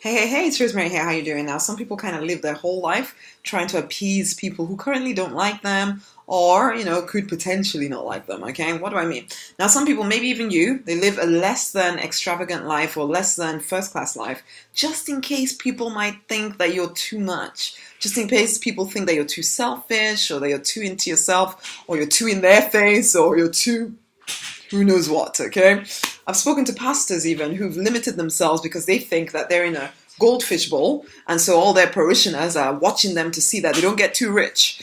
Hey, it's Rosemary here. How you doing? Now, some people kind of live their whole life trying to appease people who currently don't like them or, could potentially not like them, okay? What do I mean? Now, some people, maybe even you, they live a less than extravagant life or less than first class life just in case people might think that you're too much. Just in case people think that you're too selfish or that you're too into yourself or you're too in their face or you're too who knows what, okay? I've spoken to pastors even who've limited themselves because they think that they're in a goldfish bowl, and so all their parishioners are watching them to see that they don't get too rich.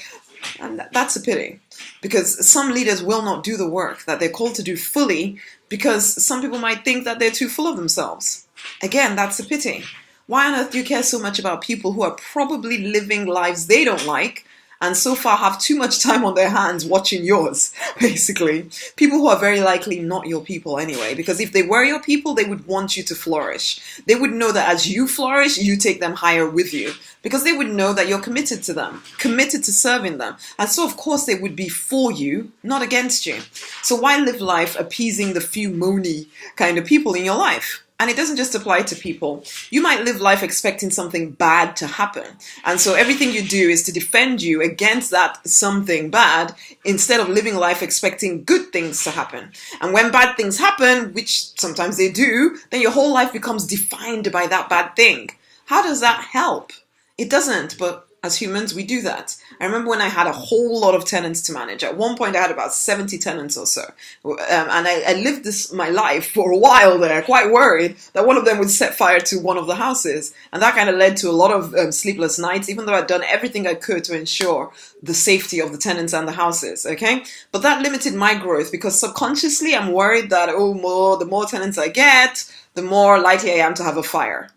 And that's a pity, because some leaders will not do the work that they're called to do fully because some people might think that they're too full of themselves. Again, that's a pity. Why on earth do you care so much about people who are probably living lives they don't like and so far have too much time on their hands watching yours, basically? People who are very likely not your people anyway, because if they were your people, they would want you to flourish. They would know that as you flourish, you take them higher with you, because they would know that you're committed to them, committed to serving them. And so, of course, they would be for you, not against you. So why live life appeasing the few moany kind of people in your life? And it doesn't just apply to people. You might live life expecting something bad to happen. And so everything you do is to defend you against that something bad instead of living life expecting good things to happen. And when bad things happen, which sometimes they do, then your whole life becomes defined by that bad thing. How does that help? It doesn't, but as humans, we do that. I remember when I had a whole lot of tenants to manage. At one point, I had about 70 tenants or so. And I lived my life for a while there, quite worried that one of them would set fire to one of the houses. And that kind of led to a lot of sleepless nights, even though I'd done everything I could to ensure the safety of the tenants and the houses, okay? But that limited my growth because subconsciously, I'm worried that, the more tenants I get, the more likely I am to have a fire.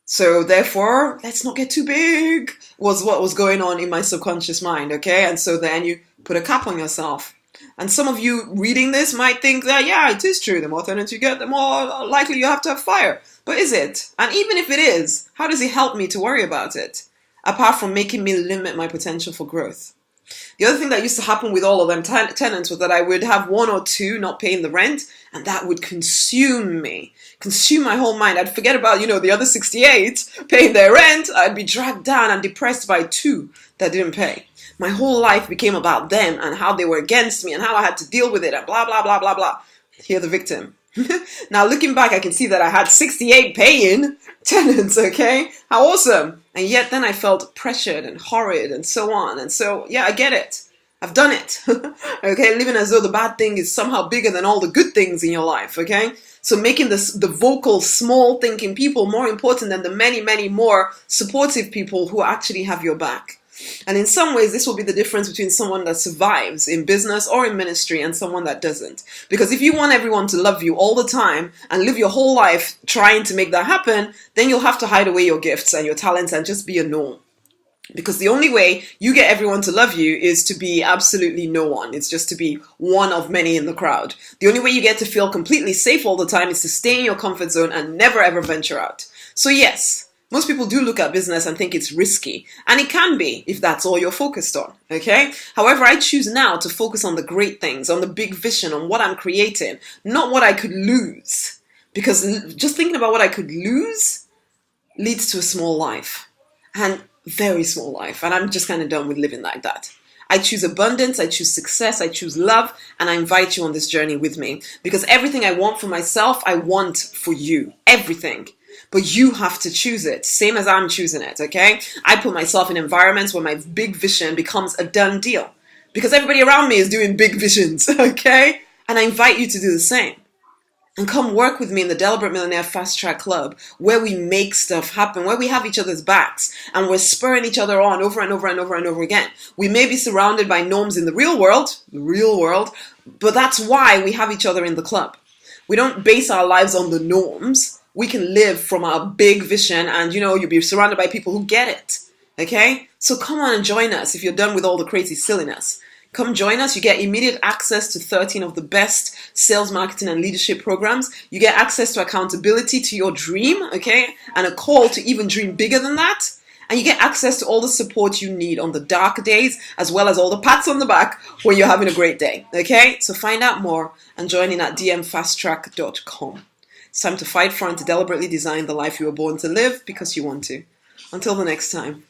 So therefore, let's not get too big, was what was going on in my subconscious mind, okay? And so then you put a cap on yourself. And some of you reading this might think that, yeah, it is true. The more tenants you get, the more likely you have to have fire. But is it? And even if it is, how does it help me to worry about it? Apart from making me limit my potential for growth. The other thing that used to happen with all of them tenants was that I would have one or two not paying the rent, and that would consume me, consume my whole mind. I'd forget about, the other 68 paying their rent. I'd be dragged down and depressed by two that didn't pay. My whole life became about them and how they were against me and how I had to deal with it and blah, blah, blah, blah, blah. Here, the victim. Now, looking back, I can see that I had 68 paying tenants, okay? How awesome. And yet then I felt pressured and horrid and so on. And so, yeah, I get it. I've done it, okay? Living as though the bad thing is somehow bigger than all the good things in your life, okay? So making the vocal, small thinking people more important than the many, many more supportive people who actually have your back. And in some ways, this will be the difference between someone that survives in business or in ministry and someone that doesn't. Because if you want everyone to love you all the time and live your whole life trying to make that happen, then you'll have to hide away your gifts and your talents and just be a norm. Because the only way you get everyone to love you is to be absolutely no one. It's just to be one of many in the crowd. The only way you get to feel completely safe all the time is to stay in your comfort zone and never ever venture out. So yes, most people do look at business and think it's risky. And it can be if that's all you're focused on, okay? However, I choose now to focus on the great things, on the big vision, on what I'm creating, not what I could lose. Because just thinking about what I could lose leads to a small life. And very small life. And I'm just kind of done with living like that. I choose abundance, I choose success, I choose love, and I invite you on this journey with me. Because everything I want for myself, I want for you. Everything. But you have to choose it, same as I'm choosing it, okay? I put myself in environments where my big vision becomes a done deal. Because everybody around me is doing big visions, okay? And I invite you to do the same. And come work with me in the Deliberate Millionaire Fast Track Club, where we make stuff happen, where we have each other's backs, and we're spurring each other on over and over and over and over again. We may be surrounded by norms in the real world, but that's why we have each other in the club. We don't base our lives on the norms. We can live from our big vision and, you'll be surrounded by people who get it, okay? So come on and join us if you're done with all the crazy silliness. Come join us. You get immediate access to 13 of the best sales, marketing, and leadership programs. You get access to accountability to your dream, okay? And a call to even dream bigger than that. And you get access to all the support you need on the dark days, as well as all the pats on the back when you're having a great day, okay? So find out more and join in at dmfasttrack.com. It's time to fight for and to deliberately design the life you were born to live because you want to. Until the next time.